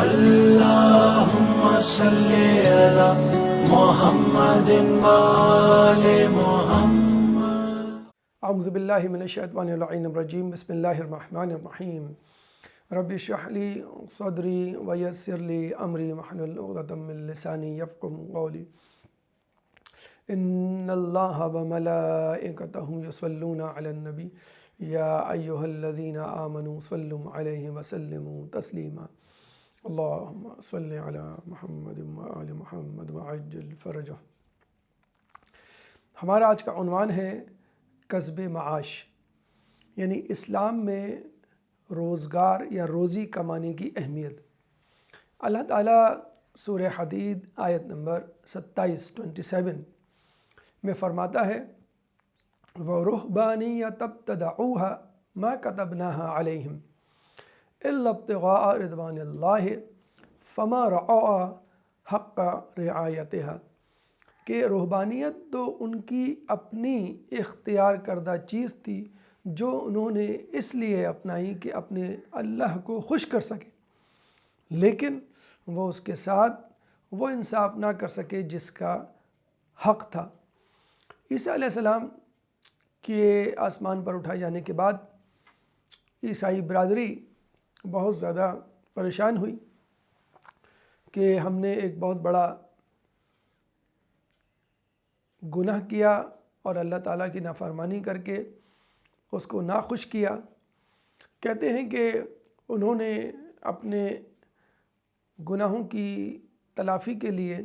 اللهم صل على محمد وآل محمد۔ اعوذ باللہ من الشیطان اللعین الرجیم، بسم اللہ الرحمن الرحیم۔ رب اشرح لی صدری ویسر لی امری واحلل عقدۃ من لسانی یفقهوا قولی۔ ان اللہ وملائکتہ یصلون علی النبی یا ایہا الذین آمنوا صلوا علیہ وسلموا تسلیما۔ اللہم صل علی محمد وآل محمد وعجل فرجہ۔ ہمارا آج کا عنوان ہے کسب معاش، یعنی اسلام میں روزگار یا روزی کمانے کی اہمیت۔ اللہ تعالیٰ سورہ حدید آیت نمبر 27 میں فرماتا ہے وَرُهْبَانِيَّةً ابْتَدَعُوهَا مَا كَتَبْنَاهَا عَلَيْهِمْ إِلَّا ابْتِغَاءَ رِضْوَانِ اللَّهِ فَمَا رَعَوْهَا حَقَّ رِعَایَتِهَا، کہ روحبانیت تو ان کی اپنی اختیار کردہ چیز تھی جو انہوں نے اس لیے اپنائی کہ اپنے اللہ کو خوش کر سکے، لیکن وہ اس کے ساتھ وہ انصاف نہ کر سکے جس کا حق تھا۔ عیسیٰ علیہ السلام کے آسمان پر اٹھائے جانے کے بعد عیسائی برادری بہت زیادہ پریشان ہوئی کہ ہم نے ایک بہت بڑا گناہ کیا اور اللہ تعالیٰ کی نافرمانی کر کے اس کو ناخوش کیا۔ کہتے ہیں کہ انہوں نے اپنے گناہوں کی تلافی کے لیے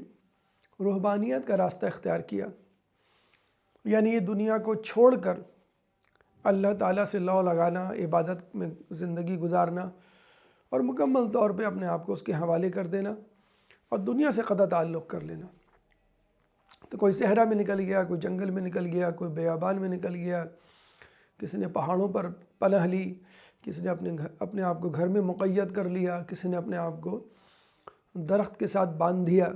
روحبانیت کا راستہ اختیار کیا، یعنی یہ دنیا کو چھوڑ کر اللہ تعالیٰ سے لو لگانا، عبادت میں زندگی گزارنا اور مکمل طور پہ اپنے آپ کو اس کے حوالے کر دینا اور دنیا سے قطع تعلق کر لینا۔ تو کوئی صحرا میں نکل گیا، کوئی جنگل میں نکل گیا، کوئی بیابان میں نکل گیا، کسی نے پہاڑوں پر پناہ لی، کسی نے اپنے آپ کو گھر میں مقید کر لیا، کسی نے اپنے آپ کو درخت کے ساتھ باندھ دیا،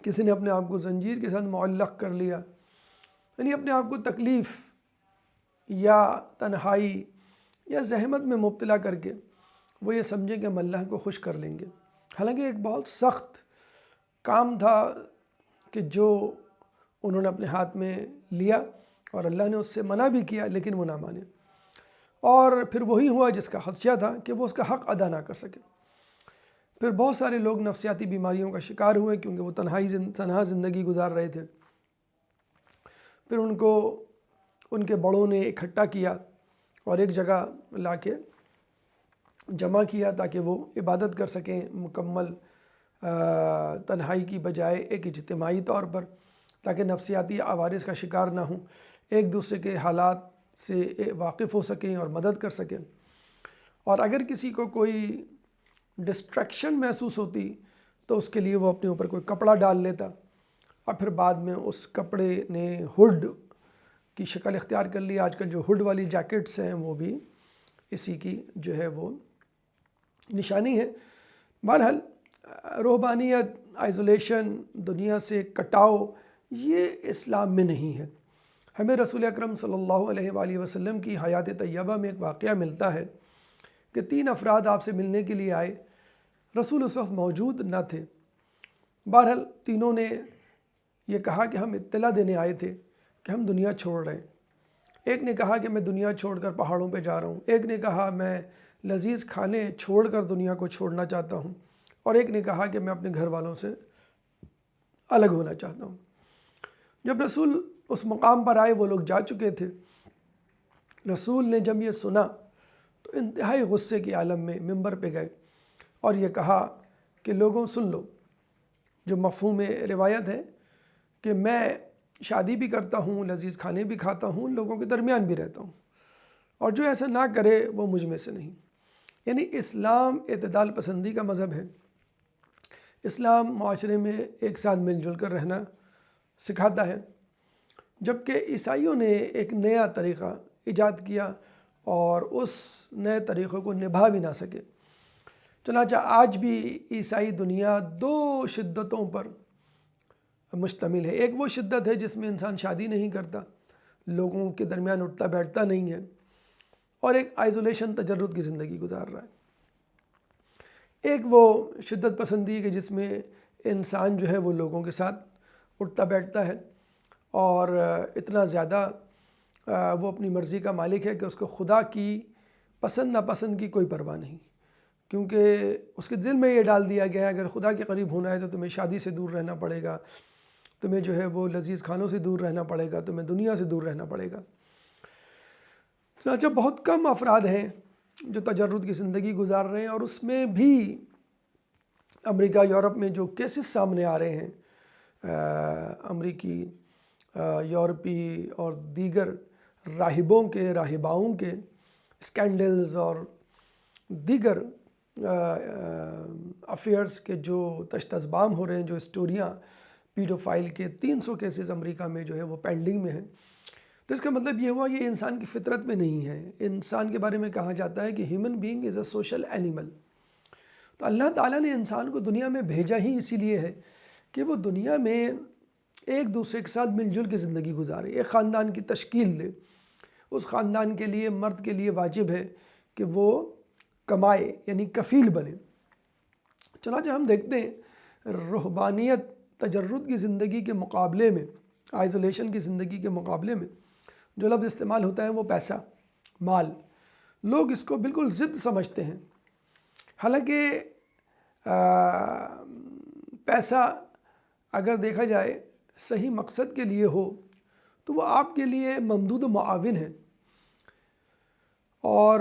کسی نے اپنے آپ کو زنجیر کے ساتھ معلق کر لیا، یعنی اپنے آپ کو تکلیف یا تنہائی یا زحمت میں مبتلا کر کے وہ یہ سمجھیں کہ ہم اللہ کو خوش کر لیں گے۔ حالانکہ ایک بہت سخت کام تھا کہ جو انہوں نے اپنے ہاتھ میں لیا اور اللہ نے اس سے منع بھی کیا، لیکن وہ نہ مانے، اور پھر وہی ہوا جس کا خدشہ تھا کہ وہ اس کا حق ادا نہ کر سکے۔ پھر بہت سارے لوگ نفسیاتی بیماریوں کا شکار ہوئے کیونکہ وہ تنہا زندگی گزار رہے تھے۔ پھر ان کو ان کے بڑوں نے اکٹھا کیا اور ایک جگہ لا کے جمع کیا تاکہ وہ عبادت کر سکیں مکمل تنہائی کی بجائے ایک اجتماعی طور پر، تاکہ نفسیاتی عوارض کا شکار نہ ہوں، ایک دوسرے کے حالات سے واقف ہو سکیں اور مدد کر سکیں۔ اور اگر کسی کو کوئی ڈسٹریکشن محسوس ہوتی تو اس کے لیے وہ اپنے اوپر کوئی کپڑا ڈال لیتا اور پھر بعد میں اس کپڑے نے ہڈ کی شکل اختیار کر لی۔ آج کل جو ہڈ والی جیکٹس ہیں وہ بھی اسی کی جو ہے وہ نشانی ہے۔ بہرحال روحبانیت، آئزولیشن، دنیا سے کٹاؤ، یہ اسلام میں نہیں ہے۔ ہمیں رسول اکرم صلی اللہ علیہ وآلہ وسلم کی حیات طیبہ میں ایک واقعہ ملتا ہے کہ 3 افراد آپ سے ملنے کے لیے آئے، رسول اس وقت موجود نہ تھے۔ بہرحال تینوں نے یہ کہا کہ ہم اطلاع دینے آئے تھے کہ ہم دنیا چھوڑ رہے ہیں۔ ایک نے کہا کہ میں دنیا چھوڑ کر پہاڑوں پہ جا رہا ہوں، ایک نے کہا میں لذیذ کھانے چھوڑ کر دنیا کو چھوڑنا چاہتا ہوں، اور ایک نے کہا کہ میں اپنے گھر والوں سے الگ ہونا چاہتا ہوں۔ جب رسول اس مقام پر آئے وہ لوگ جا چکے تھے۔ رسول نے جب یہ سنا تو انتہائی غصے کے عالم میں ممبر پہ گئے اور یہ کہا کہ لوگوں سن لو، جو مفہوم روایت ہے کہ میں شادی بھی کرتا ہوں، لذیذ کھانے بھی کھاتا ہوں، لوگوں کے درمیان بھی رہتا ہوں، اور جو ایسا نہ کرے وہ مجھ میں سے نہیں۔ یعنی اسلام اعتدال پسندی کا مذہب ہے۔ اسلام معاشرے میں ایک ساتھ مل جل کر رہنا سکھاتا ہے، جبکہ عیسائیوں نے ایک نیا طریقہ ایجاد کیا اور اس نئے طریقے کو نبھا بھی نہ سکے۔ چنانچہ آج بھی عیسائی دنیا 2 شدتوں پر مشتمل ہے۔ ایک وہ شدت ہے جس میں انسان شادی نہیں کرتا، لوگوں کے درمیان اٹھتا بیٹھتا نہیں ہے، اور ایک آئزولیشن تجرد کی زندگی گزار رہا ہے۔ ایک وہ شدت پسندی کہ جس میں انسان جو ہے وہ لوگوں کے ساتھ اٹھتا بیٹھتا ہے اور اتنا زیادہ وہ اپنی مرضی کا مالک ہے کہ اس کو خدا کی پسند ناپسند کی کوئی پرواہ نہیں، کیونکہ اس کے دل میں یہ ڈال دیا گیا ہے اگر خدا کے قریب ہونا ہے تو تمہیں شادی سے دور رہنا پڑے گا، تمہیں جو ہے وہ لذیذ کھانوں سے دور رہنا پڑے گا، تمہیں دنیا سے دور رہنا پڑے گا۔ چنانچہ بہت کم افراد ہیں جو تجرد کی زندگی گزار رہے ہیں، اور اس میں بھی امریکہ یورپ میں جو کیسز سامنے آ رہے ہیں امریکی، یورپی اور دیگر راہبوں کے، راہباؤں کے اسکینڈلز اور دیگر افیئرز کے جو تشت ازبام ہو رہے ہیں، جو اسٹوریاں پیڈوفائل کے 300 کیسز امریکہ میں جو ہے وہ پینڈنگ میں ہیں، تو اس کا مطلب یہ ہوا یہ انسان کی فطرت میں نہیں ہے۔ انسان کے بارے میں کہا جاتا ہے کہ human being is a social animal. تو اللہ تعالیٰ نے انسان کو دنیا میں بھیجا ہی اسی لیے ہے کہ وہ دنیا میں ایک دوسرے کے ساتھ مل جل کے زندگی گزارے، ایک خاندان کی تشکیل دے۔ اس خاندان کے لیے، مرد کے لیے واجب ہے کہ وہ کمائے، یعنی کفیل بنے۔ چنانچہ ہم دیکھتے ہیں رہبانیت، تجرد کی زندگی کے مقابلے میں، آئزولیشن کی زندگی کے مقابلے میں جو لفظ استعمال ہوتا ہے وہ پیسہ، مال۔ لوگ اس کو بالکل ضد سمجھتے ہیں، حالانکہ پیسہ اگر دیکھا جائے صحیح مقصد کے لیے ہو تو وہ آپ کے لیے ممدود و معاون ہے، اور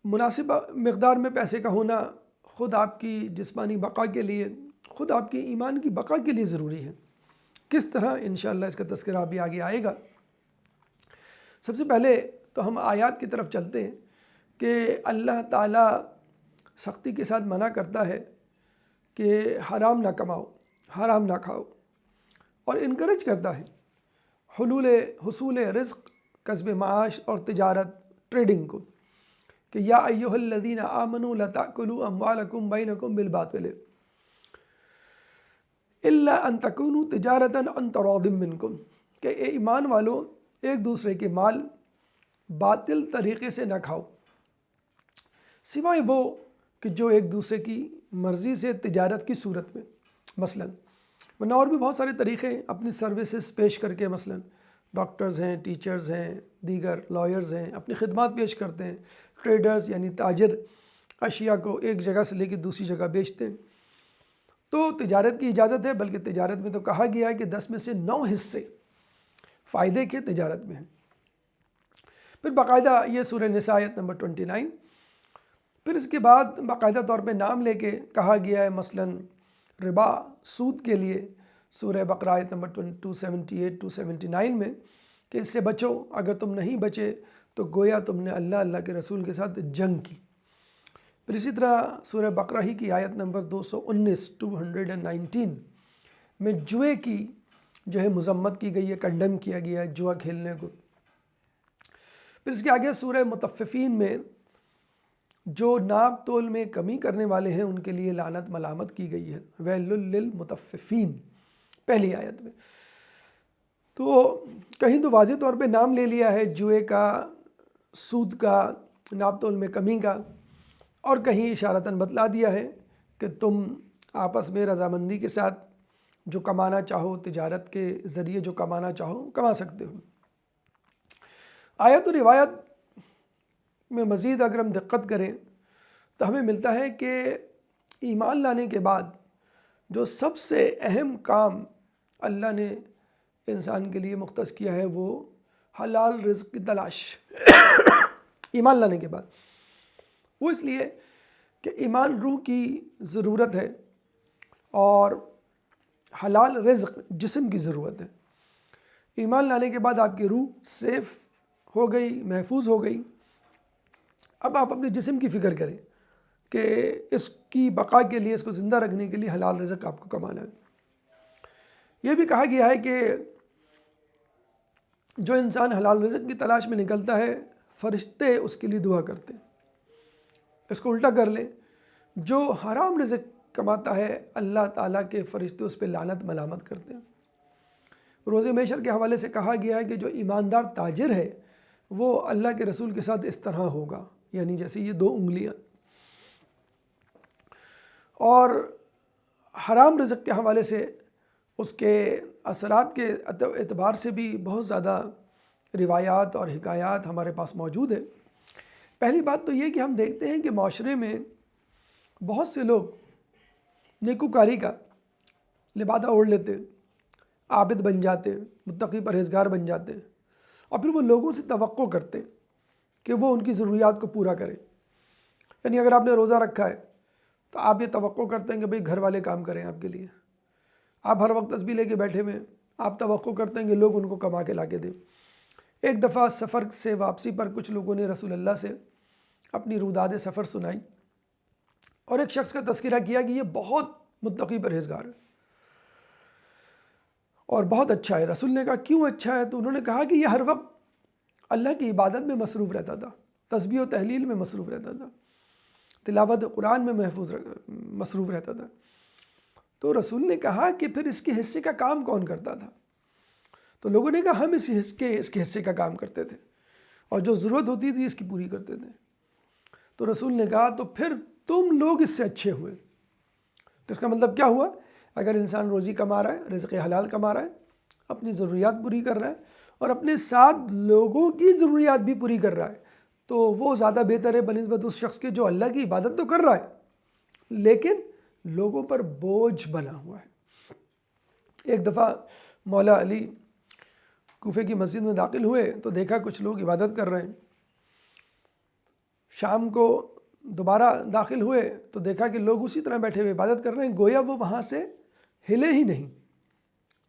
مناسب مقدار میں پیسے کا ہونا خود آپ کی جسمانی بقا کے لیے، خود آپ کی ایمان کی بقا کے لیے ضروری ہے۔ کس طرح انشاءاللہ اس کا تذکرہ بھی آگے آئے گا۔ سب سے پہلے تو ہم آیات کی طرف چلتے ہیں کہ اللہ تعالیٰ سختی کے ساتھ منع کرتا ہے کہ حرام نہ کماؤ، حرام نہ کھاؤ، اور انکریج کرتا ہے حصول رزق، کسب معاش اور تجارت، ٹریڈنگ کو، کہ یا ایھا الذین آمنوا لا تأکلوا اموالکم بینکم بالباطل الا ان تکونوا تجارۃ عن تراض منکم، کہ اے ایمان والو ایک دوسرے کے مال باطل طریقے سے نہ کھاؤ، سوائے وہ کہ جو ایک دوسرے کی مرضی سے تجارت کی صورت میں، مثلاً ورنہ اور بھی بہت سارے طریقے ہیں اپنی سروسز پیش کر کے، مثلاً ڈاکٹرز ہیں، ٹیچرز ہیں، دیگر لائرز ہیں، اپنی خدمات پیش کرتے ہیں، ٹریڈرز یعنی تاجر اشیاء کو ایک جگہ سے لے کے دوسری جگہ بیچتے ہیں، تو تجارت کی اجازت ہے، بلکہ تجارت میں تو کہا گیا ہے کہ 10 میں سے 9 حصے فائدے کے تجارت میں ہیں۔ پھر باقاعدہ یہ سورہ نساء آیت نمبر 29، پھر اس کے بعد باقاعدہ طور پہ نام لے کے کہا گیا ہے، مثلاً ربا، سود کے لیے سورہ بقرہ آیت نمبر 278-279 میں، کہ اس سے بچو، اگر تم نہیں بچے تو گویا تم نے اللہ کے رسول کے ساتھ جنگ کی۔ پھر اسی طرح سورہ بقرہ ہی کی آیت نمبر 219 میں جوئے کی جو ہے مذمت کی گئی ہے، کنڈم کیا گیا ہے جوا کھیلنے کو۔ پھر اس کے آگے سورہ مطففین میں جو ناپ تول میں کمی کرنے والے ہیں ان کے لیے لعنت ملامت کی گئی ہے، ویل للمطففین، پہلی آیت میں۔ تو کہیں تو واضح طور پہ نام لے لیا ہے جوئے کا، سود کا، ناپ تول میں کمی کا، اور کہیں اشارتاً بتلا دیا ہے کہ تم آپس میں رضامندی کے ساتھ جو کمانا چاہو، تجارت کے ذریعے جو کمانا چاہو کما سکتے ہو۔ آیت و روایت میں مزید اگر ہم دقت کریں تو ہمیں ملتا ہے کہ ایمان لانے کے بعد جو سب سے اہم کام اللہ نے انسان کے لیے مختص کیا ہے وہ حلال رزق کی تلاش ایمان لانے کے بعد، وہ اس لیے کہ ایمان روح کی ضرورت ہے اور حلال رزق جسم کی ضرورت ہے۔ ایمان لانے کے بعد آپ کی روح سیف ہو گئی، محفوظ ہو گئی، اب آپ اپنے جسم کی فکر کریں کہ اس کی بقا کے لیے، اس کو زندہ رکھنے کے لیے حلال رزق آپ کو کمانا ہے۔ یہ بھی کہا گیا ہے کہ جو انسان حلال رزق کی تلاش میں نکلتا ہے فرشتے اس کے لیے دعا کرتے ہیں۔ اس کو الٹا کر لیں، جو حرام رزق کماتا ہے اللہ تعالیٰ کے فرشتے اس پہ لعنت ملامت کرتے ہیں۔ روز محشر کے حوالے سے کہا گیا ہے کہ جو ایماندار تاجر ہے وہ اللہ کے رسول کے ساتھ اس طرح ہوگا، یعنی جیسے یہ 2 انگلیاں، اور حرام رزق کے حوالے سے اس کے اثرات کے اعتبار سے بھی بہت زیادہ روایات اور حکایات ہمارے پاس موجود ہیں۔ پہلی بات تو یہ کہ ہم دیکھتے ہیں کہ معاشرے میں بہت سے لوگ نیکوکاری کا لبادہ اوڑھ لیتے، عابد بن جاتے، متقی پرہیزگار بن جاتے، اور پھر وہ لوگوں سے توقع کرتے کہ وہ ان کی ضروریات کو پورا کریں۔ یعنی اگر آپ نے روزہ رکھا ہے تو آپ یہ توقع کرتے ہیں کہ بھئی گھر والے کام کریں آپ کے لیے۔ آپ ہر وقت تسبیح لے کے بیٹھے ہوئے، آپ توقع کرتے ہیں کہ لوگ ان کو کما کے لا کے دیں۔ ایک دفعہ سفر سے واپسی پر کچھ لوگوں نے رسول اللہ سے اپنی روداد سفر سنائی اور ایک شخص کا تذکرہ کیا کہ یہ بہت متقی پرہیزگار ہے اور بہت اچھا ہے۔ رسول نے کہا کیوں اچھا ہے؟ تو انہوں نے کہا کہ یہ ہر وقت اللہ کی عبادت میں مصروف رہتا تھا، تسبیح و تحلیل میں مصروف رہتا تھا، تلاوت قرآن میں مصروف رہتا تھا۔ تو رسول نے کہا کہ پھر اس کے حصے کا کام کون کرتا تھا؟ تو لوگوں نے کہا ہم اس کے حصے کا کام کرتے تھے اور جو ضرورت ہوتی تھی اس کی پوری کرتے تھے۔ تو رسول نے کہا تو پھر تم لوگ اس سے اچھے ہوئے۔ تو اس کا مطلب کیا ہوا؟ اگر انسان روزی کما رہا ہے، رزق حلال کما رہا ہے، اپنی ضروریات پوری کر رہا ہے اور اپنے ساتھ لوگوں کی ضروریات بھی پوری کر رہا ہے، تو وہ زیادہ بہتر ہے بنسبت اس شخص کے جو اللہ کی عبادت تو کر رہا ہے لیکن لوگوں پر بوجھ بنا ہوا ہے۔ ایک دفعہ مولا علی کوفے کی مسجد میں داخل ہوئے تو دیکھا کچھ لوگ عبادت کر رہے ہیں۔ شام کو دوبارہ داخل ہوئے تو دیکھا کہ لوگ اسی طرح بیٹھے ہوئے عبادت کر رہے ہیں، گویا وہ وہاں سے ہلے ہی نہیں،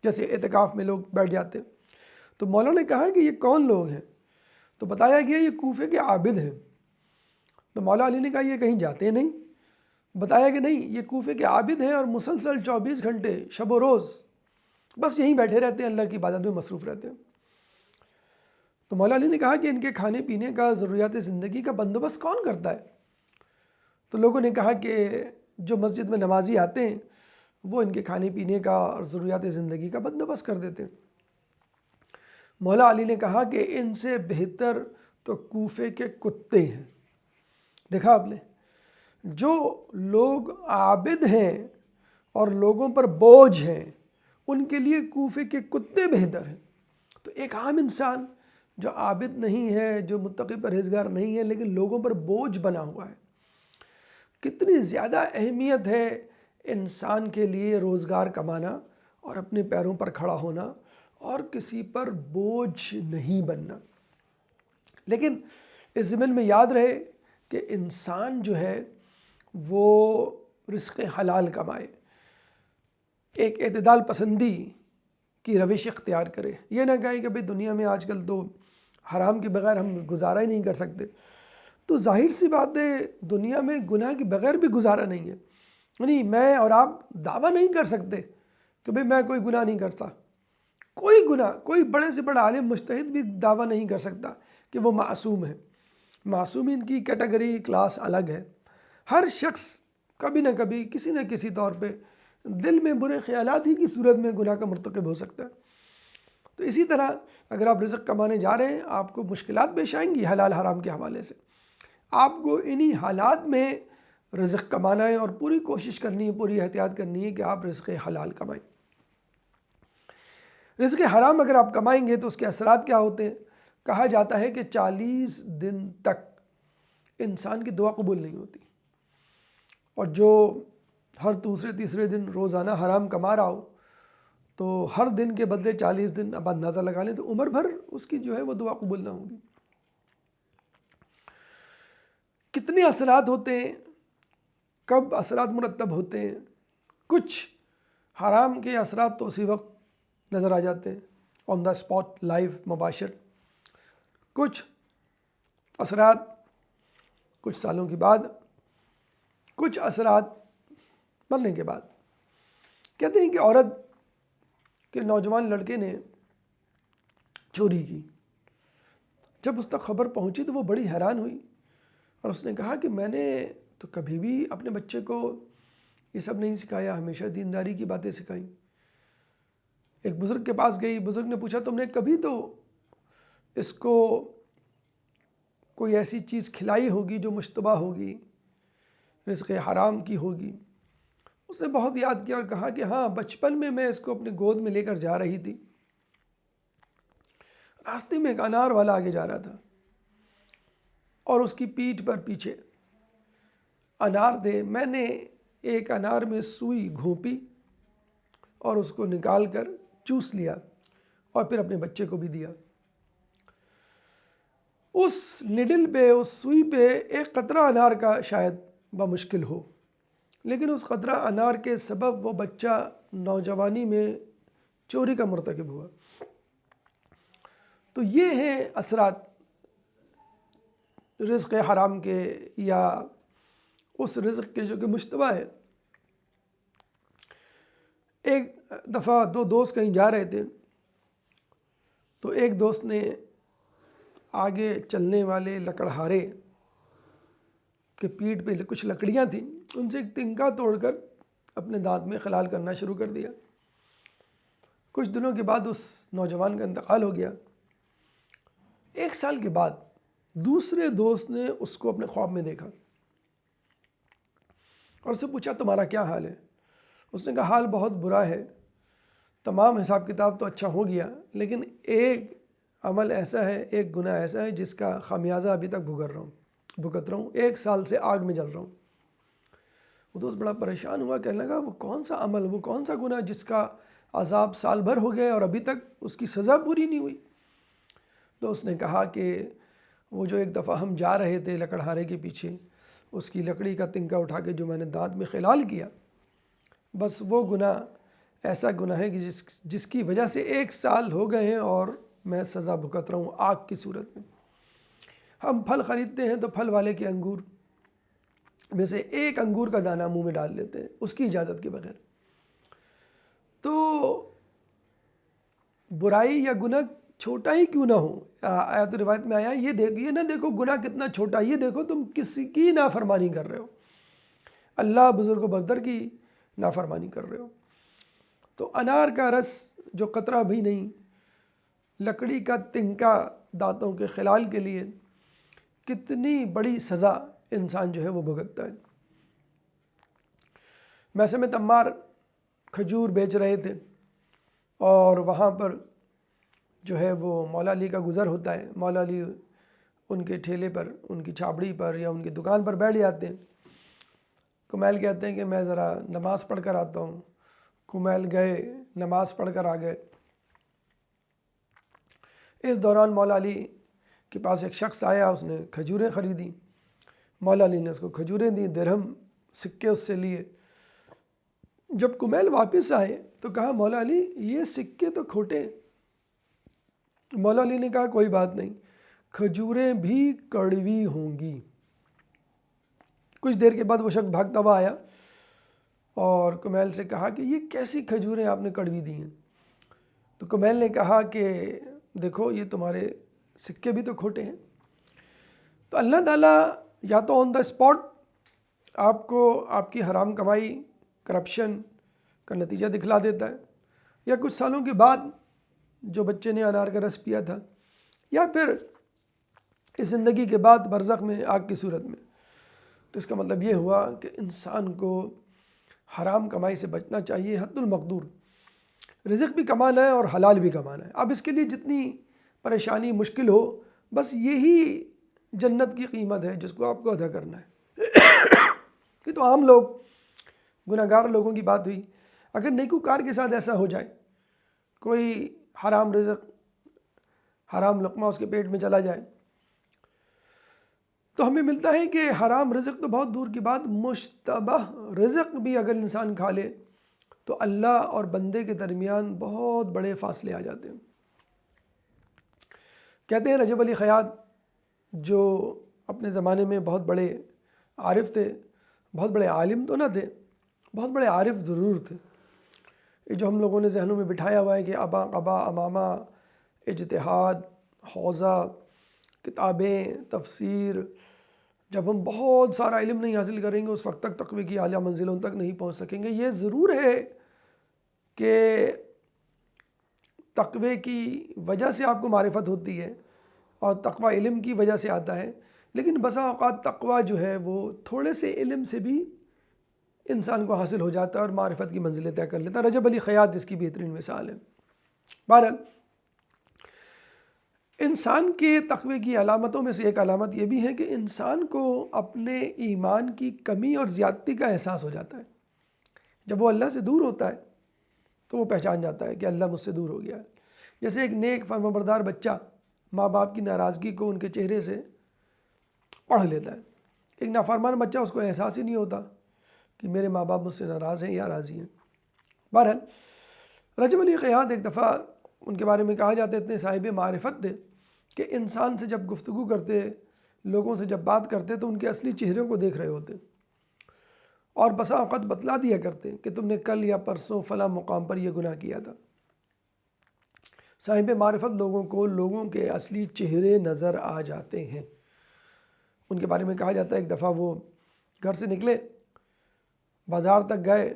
جیسے اعتکاف میں لوگ بیٹھ جاتے۔ تو مولا نے کہا کہ یہ کون لوگ ہیں؟ تو بتایا گیا یہ کوفے کے عابد ہیں۔ تو مولا علی نے کہا یہ کہیں جاتے نہیں؟ بتایا کہ نہیں، یہ کوفے کے عابد ہیں اور مسلسل 24 گھنٹے شب و روز بس یہیں بیٹھے رہتے ہیں، اللہ کی عبادت میں مصروف رہتے ہیں۔ تو مولا علی نے کہا کہ ان کے کھانے پینے کا، ضروریات زندگی کا بندوبست کون کرتا ہے؟ تو لوگوں نے کہا کہ جو مسجد میں نمازی آتے ہیں وہ ان کے کھانے پینے کا اور ضروریات زندگی کا بندوبست کر دیتے ہیں۔ مولا علی نے کہا کہ ان سے بہتر تو کوفے کے کتے ہیں۔ دیکھا آپ نے، جو لوگ عابد ہیں اور لوگوں پر بوجھ ہیں ان کے لیے کوفے کے کتے بہتر ہیں۔ تو ایک عام انسان جو عابد نہیں ہے، جو متقی پرہیزگار نہیں ہے لیکن لوگوں پر بوجھ بنا ہوا ہے، کتنی زیادہ اہمیت ہے انسان کے لیے روزگار کمانا اور اپنے پیروں پر کھڑا ہونا اور کسی پر بوجھ نہیں بننا۔ لیکن اس ضمن میں یاد رہے کہ انسان جو ہے وہ رزق حلال کمائے، ایک اعتدال پسندی کی روش اختیار کرے۔ یہ نہ کہیں کہ بھئی دنیا میں آج کل تو حرام کے بغیر ہم گزارا ہی نہیں کر سکتے۔ تو ظاہر سی بات ہے دنیا میں گناہ کے بغیر بھی گزارا نہیں ہے۔ یعنی میں اور آپ دعویٰ نہیں کر سکتے کہ بھئی میں کوئی گناہ نہیں کرتا۔ کوئی گناہ، کوئی بڑے سے بڑا عالم مجتہد بھی دعویٰ نہیں کر سکتا کہ وہ معصوم ہے۔ معصومین کی کیٹیگری، کلاس الگ ہے۔ ہر شخص کبھی نہ کبھی کسی نہ کسی طور پہ دل میں برے خیالات ہی کی صورت میں گناہ کا مرتکب ہو سکتا ہے۔ تو اسی طرح اگر آپ رزق کمانے جا رہے ہیں، آپ کو مشکلات پیش آئیں گی حلال حرام کے حوالے سے۔ آپ کو انہی حالات میں رزق کمانا ہے اور پوری کوشش کرنی ہے، پوری احتیاط کرنی ہے کہ آپ رزق حلال کمائیں۔ رزق حرام اگر آپ کمائیں گے تو اس کے اثرات کیا ہوتے ہیں؟ کہا جاتا ہے کہ 40 دن تک انسان کی دعا قبول نہیں ہوتی، اور جو ہر دوسرے تیسرے دن روزانہ حرام کما رہا ہو تو ہر دن کے بدلے 40 دن اب اندازہ لگا لیں تو عمر بھر اس کی جو ہے وہ دعا قبول نہ ہوگی۔ کتنے اثرات ہوتے ہیں، کب اثرات مرتب ہوتے ہیں؟ کچھ حرام کے اثرات تو اسی وقت نظر آ جاتے ہیں، آن دا اسپاٹ، لائیو، مباشر۔ کچھ اثرات کچھ سالوں کے بعد، کچھ اثرات مرنے کے بعد۔ کہتے ہیں کہ عورت کے نوجوان لڑکے نے چوری کی، جب اس تک خبر پہنچی تو وہ بڑی حیران ہوئی اور اس نے کہا کہ میں نے تو کبھی بھی اپنے بچے کو یہ سب نہیں سکھایا، ہمیشہ دینداری کی باتیں سکھائیں۔ ایک بزرگ کے پاس گئی، بزرگ نے پوچھا تم نے کبھی تو اس کو کوئی ایسی چیز کھلائی ہوگی جو مشتبہ ہوگی، رزق حرام کی ہوگی؟ اسے بہت یاد کیا اور کہا کہ ہاں بچپن میں اس کو اپنی گود میں لے کر جا رہی تھی، راستے میں ایک انار والا آگے جا رہا تھا اور اس کی پیٹھ پر پیچھے انار تھے. میں نے ایک انار میں سوئی گھونپی اور اس کو نکال کر چوس لیا اور پھر اپنے بچے کو بھی دیا. اس نڈل پہ، اس سوئی پہ ایک قطرہ انار کا شاید بمشکل ہو، لیکن اس قطرہ انار کے سبب وہ بچہ نوجوانی میں چوری کا مرتکب ہوا. تو یہ ہیں اثرات رزق حرام کے، یا اس رزق کے جو کہ مشتبہ ہے. ایک دفعہ دو دوست کہیں جا رہے تھے، تو ایک دوست نے آگے چلنے والے لکڑہارے کے پیٹھ پہ کچھ لکڑیاں تھیں، ان سے ایک تنکا توڑ کر اپنے دانت میں خلال کرنا شروع کر دیا. کچھ دنوں کے بعد اس نوجوان کا انتقال ہو گیا. 1 سال کے بعد دوسرے دوست نے اس کو اپنے خواب میں دیکھا اور اس سے پوچھا تمہارا کیا حال ہے؟ اس نے کہا حال بہت برا ہے، تمام حساب کتاب تو اچھا ہو گیا، لیکن ایک عمل ایسا ہے، ایک گناہ ایسا ہے جس کا خمیازہ ابھی تک بھگت رہا ہوں، 1 سال سے آگ میں جل رہا ہوں. وہ دوست بڑا پریشان ہوا، کہنے لگا وہ کون سا عمل، وہ کون سا گناہ جس کا عذاب سال بھر ہو گیا اور ابھی تک اس کی سزا پوری نہیں ہوئی؟ تو اس نے کہا کہ وہ جو ایک دفعہ ہم جا رہے تھے لکڑہارے کے پیچھے، اس کی لکڑی کا تنکا اٹھا کے جو میں نے دانت میں خلال کیا، بس وہ گناہ ایسا گناہ ہے کہ جس کی وجہ سے 1 سال ہو گئے ہیں اور میں سزا بھگت رہا ہوں آگ کی صورت میں. ہم پھل خریدتے ہیں تو پھل والے کے انگور میں سے ایک انگور کا دانہ منہ میں ڈال لیتے ہیں اس کی اجازت کے بغیر. تو برائی یا گناہ چھوٹا ہی کیوں نہ ہو، آیت روایت میں آیا یہ نہ دیکھو گناہ کتنا چھوٹا، یہ دیکھو تم کسی کی نافرمانی کر رہے ہو، اللہ بزرگ و برتر کی نافرمانی کر رہے ہو. تو انار کا رس جو قطرہ بھی نہیں، لکڑی کا تنکا دانتوں کے خلال کے لیے کتنی بڑی سزا انسان جو ہے وہ بھگتتا ہے. محسن تمار کھجور بیچ رہے تھے اور وہاں پر جو ہے وہ مولا علی کا گزر ہوتا ہے. مولا علی ان کے ٹھیلے پر، ان کی چھاپڑی پر یا ان کی دکان پر بیٹھ جاتے ہیں. کمیل کہتے ہیں کہ میں ذرا نماز پڑھ کر آتا ہوں. کمیل گئے، نماز پڑھ کر آ گئے. اس دوران مولا علی کے پاس ایک شخص آیا، اس نے کھجوریں خریدیں. مولا علی نے اس کو کھجوریں دیں، درہم سکے اس سے لیے. جب کمیل واپس آئے تو کہا مولا علی یہ سکے تو کھوٹے ہیں. مولا علی نے کہا کوئی بات نہیں، کھجوریں بھی کڑوی ہوں گی. کچھ دیر کے بعد وہ شخص بھاگتا ہوا آیا اور کمیل سے کہا کہ یہ کیسی کھجوریں آپ نے کڑوی دی ہیں؟ تو کمیل نے کہا کہ دیکھو یہ تمہارے سکے بھی تو کھوٹے ہیں. تو اللہ تعالیٰ یا تو آن دا اسپاٹ آپ کو آپ کی حرام کمائی، کرپشن کا نتیجہ دکھلا دیتا ہے، یا کچھ سالوں کے بعد جو بچے نے انار کا رس پیا تھا، یا پھر اس زندگی کے بعد برزخ میں آگ کی صورت میں. تو اس کا مطلب یہ ہوا کہ انسان کو حرام کمائی سے بچنا چاہیے. حد المقدور رزق بھی کمانا ہے اور حلال بھی کمانا ہے. اب اس کے لیے جتنی پریشانی مشکل ہو، بس یہی جنت کی قیمت ہے جس کو آپ کو ادا کرنا ہے. یہ تو عام لوگ، گناہ گار لوگوں کی بات ہوئی. اگر نیکوکار کے ساتھ ایسا ہو جائے، کوئی حرام رزق، حرام لقمہ اس کے پیٹ میں چلا جائے، تو ہمیں ملتا ہے کہ حرام رزق تو بہت دور کی بات، مشتبہ رزق بھی اگر انسان کھا لے تو اللہ اور بندے کے درمیان بہت بڑے فاصلے آ جاتے ہیں. کہتے ہیں رجب علی خیاط جو اپنے زمانے میں بہت بڑے عارف تھے، بہت بڑے عالم تو نہ تھے، بہت بڑے عارف ضرور تھے. یہ جو ہم لوگوں نے ذہنوں میں بٹھایا ہوا ہے کہ ابا قبا امامہ، اجتہاد، حوزہ، کتابیں، تفسیر، جب ہم بہت سارا علم نہیں حاصل کریں گے اس وقت تک تقوی کی اعلیٰ منزلوں تک نہیں پہنچ سکیں گے. یہ ضرور ہے کہ تقوی کی وجہ سے آپ کو معرفت ہوتی ہے اور تقوی علم کی وجہ سے آتا ہے، لیکن بسا اوقات تقوی جو ہے وہ تھوڑے سے علم سے بھی انسان کو حاصل ہو جاتا ہے اور معرفت کی منزلیں طے کر لیتا ہے۔ رجب علی خیاط اس کی بہترین مثال ہے۔ بہرحال انسان کے تقوی کی علامتوں میں سے ایک علامت یہ بھی ہے کہ انسان کو اپنے ایمان کی کمی اور زیادتی کا احساس ہو جاتا ہے۔ جب وہ اللہ سے دور ہوتا ہے تو وہ پہچان جاتا ہے کہ اللہ مجھ سے دور ہو گیا ہے۔ جیسے ایک نیک فرمانبردار بچہ ماں باپ کی ناراضگی کو ان کے چہرے سے پڑھ لیتا ہے، ایک نافرمان بچہ اس کو احساس ہی نہیں ہوتا کہ میرے ماں باپ مجھ سے ناراض ہیں یا راضی ہیں۔ بہرحال رجب علی خیاط ایک دفعہ ان کے بارے میں کہا جاتا ہے اتنے صاحب معرفت تھے کہ انسان سے جب گفتگو کرتے، لوگوں سے جب بات کرتے تو ان کے اصلی چہروں کو دیکھ رہے ہوتے اور بسا اوقات بتلا دیا کرتے کہ تم نے کل یا پرسوں فلاں مقام پر یہ گناہ کیا تھا۔ صاحب معرفت لوگوں کو لوگوں کے اصلی چہرے نظر آ جاتے ہیں۔ ان کے بارے میں کہا جاتا ہے ایک دفعہ وہ گھر سے نکلے، بازار تک گئے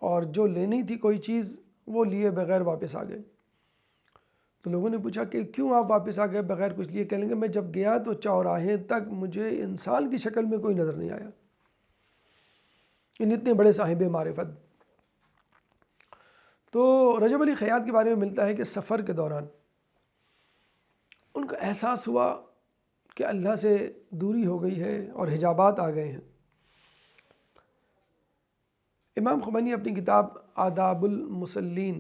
اور جو لینی تھی کوئی چیز وہ لیے بغیر واپس آ گئے۔ تو لوگوں نے پوچھا کہ کیوں آپ واپس آ گئے بغیر کچھ لیے؟ کہنے لگے میں جب گیا تو چوراہے تک مجھے انسان کی شکل میں کوئی نظر نہیں آیا۔ ان اتنے بڑے صاحب معرفت۔ تو رجب علی خیاط کے بارے میں ملتا ہے کہ سفر کے دوران ان کا احساس ہوا کہ اللہ سے دوری ہو گئی ہے اور حجابات آ گئے ہیں۔ امام خمینی اپنی کتاب آداب المصلین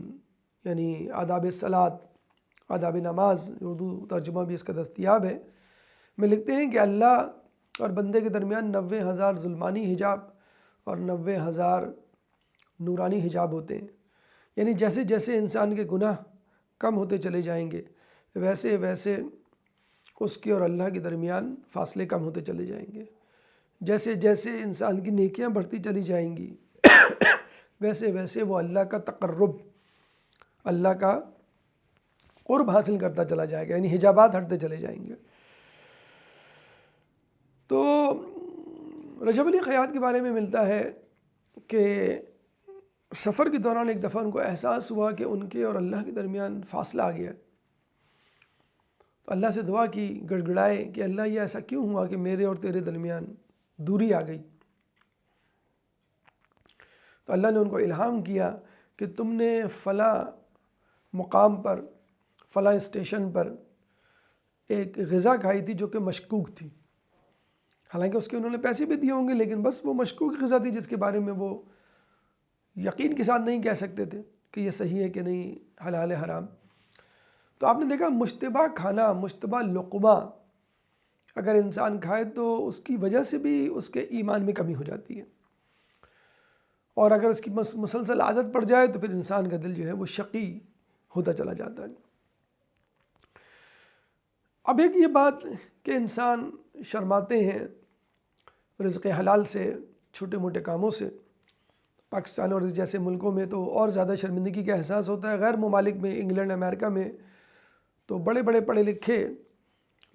یعنی آداب صلاۃ، آداب نماز، اردو ترجمہ بھی اس کا دستیاب ہے، میں لکھتے ہیں کہ اللہ اور بندے کے درمیان 90,000 ظلمانی حجاب اور 90,000 نورانی حجاب ہوتے ہیں۔ یعنی جیسے جیسے انسان کے گناہ کم ہوتے چلے جائیں گے ویسے ویسے اس کے اور اللہ کے درمیان فاصلے کم ہوتے چلے جائیں گے۔ جیسے جیسے انسان کی نیکیاں بڑھتی چلی جائیں گی ویسے ویسے وہ اللہ کا تقرب، اللہ کا قرب حاصل کرتا چلا جائے گا، یعنی حجابات ہٹتے چلے جائیں گے۔ تو رجب علی خیاط کے بارے میں ملتا ہے کہ سفر کے دوران ایک دفعہ ان کو احساس ہوا کہ ان کے اور اللہ کے درمیان فاصلہ آ گیا۔ تو اللہ سے دعا کی، گڑ گڑائے کہ اللہ یہ ایسا کیوں ہوا کہ میرے اور تیرے درمیان دوری آ گئی؟ تو اللہ نے ان کو الہام کیا کہ تم نے فلاں مقام پر، فلاں اسٹیشن پر ایک غذا کھائی تھی جو کہ مشکوک تھی۔ حالانکہ اس کے انہوں نے پیسے بھی دیے ہوں گے لیکن بس وہ مشکوک غذا تھی جس کے بارے میں وہ یقین کے ساتھ نہیں کہہ سکتے تھے کہ یہ صحیح ہے کہ نہیں، حلال ہے حرام۔ تو آپ نے دیکھا مشتبہ کھانا، مشتبہ لقمہ اگر انسان کھائے تو اس کی وجہ سے بھی اس کے ایمان میں کمی ہو جاتی ہے، اور اگر اس کی مسلسل عادت پڑ جائے تو پھر انسان کا دل جو ہے وہ شقی ہوتا چلا جاتا ہے۔ اب ایک یہ بات کہ انسان شرماتے ہیں رزق حلال سے، چھوٹے موٹے کاموں سے، پاکستان اور اس جیسے ملکوں میں تو اور زیادہ شرمندگی کا احساس ہوتا ہے۔ غیر ممالک میں، انگلینڈ، امریکہ میں تو بڑے بڑے پڑھے لکھے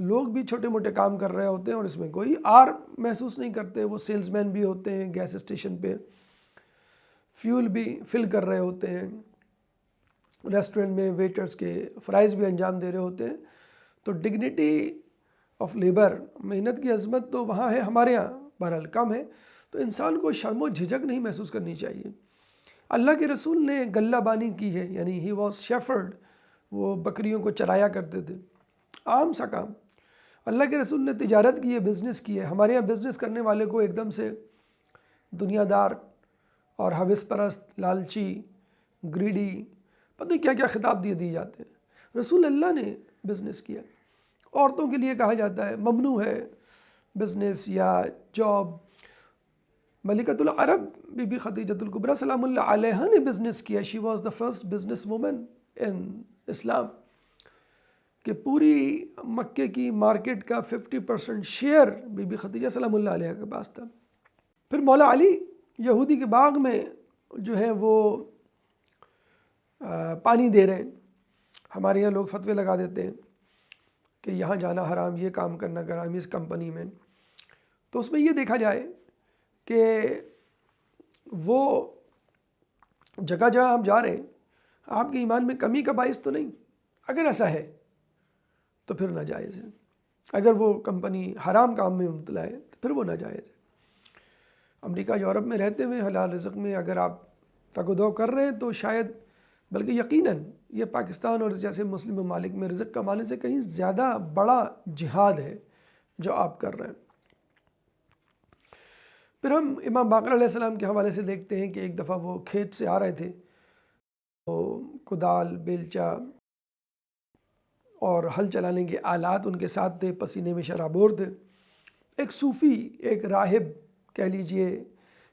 لوگ بھی چھوٹے موٹے کام کر رہے ہوتے ہیں اور اس میں کوئی آر محسوس نہیں کرتے۔ وہ سیلز مین بھی ہوتے ہیں، گیس اسٹیشن پہ فیول بھی فل کر رہے ہوتے ہیں، ریسٹورنٹ میں ویٹرز کے فرائض بھی انجام دے رہے ہوتے ہیں۔ تو ڈگنیٹی آف لیبر، محنت کی عظمت تو وہاں ہے، ہمارے یہاں بہرحال کم ہے۔ تو انسان کو شرم و جھجک نہیں محسوس کرنی چاہیے۔ اللہ کے رسول نے غلہ بانی کی ہے، یعنی ہی واز شیفرڈ، وہ بکریوں کو چرایا کرتے تھے، عام سا کام۔ اللہ کے رسول نے تجارت کی ہے، بزنس کی ہے۔ ہمارے یہاں بزنس کرنے والے کو ایک دم سے دنیا دار اور ہوس پرست، لالچی، گریڈی، پتہ نہیں کیا کیا خطاب دیے جاتے ہیں۔ رسول اللہ نے بزنس کیا۔ عورتوں کے لیے کہا جاتا ہے ممنوع ہے بزنس یا جاب۔ ملکۃ العرب بی بی خدیجۃ الکبریٰ سلام اللہ علیہا نے بزنس کیا۔ She was the first business woman in Islam, کہ پوری مکے کی مارکیٹ کا 50% شیئر بی بی خدیجہ سلام اللہ علیہ کے پاس تھا۔ پھر مولا علی یہودی کے باغ میں جو ہے وہ پانی دے رہے ہیں۔ ہمارے یہاں لوگ فتوے لگا دیتے ہیں کہ یہاں جانا حرام، یہ کام کرنا حرام اس کمپنی میں۔ تو اس میں یہ دیکھا جائے کہ وہ جگہ جہاں آپ جا رہے ہیں آپ کے ایمان میں کمی کا باعث تو نہیں؟ اگر ایسا ہے تو پھر ناجائز ہے۔ اگر وہ کمپنی حرام کام میں مبتلا ہے تو پھر وہ ناجائز ہے۔ امریکہ یورپ میں رہتے ہوئے حلال رزق میں اگر آپ تگ و دو کر رہے ہیں تو شاید بلکہ یقیناً یہ پاکستان اور جیسے مسلم ممالک میں رزق کمانے سے کہیں زیادہ بڑا جہاد ہے جو آپ کر رہے ہیں۔ پھر ہم امام باقر علیہ السلام کے حوالے سے دیکھتے ہیں کہ ایک دفعہ وہ کھیت سے آ رہے تھے، تو کدال، بیلچا اور ہل چلانے کے آلات ان کے ساتھ تھے، پسینے میں شرابور تھے۔ ایک صوفی، ایک راہب کہہ لیجئے،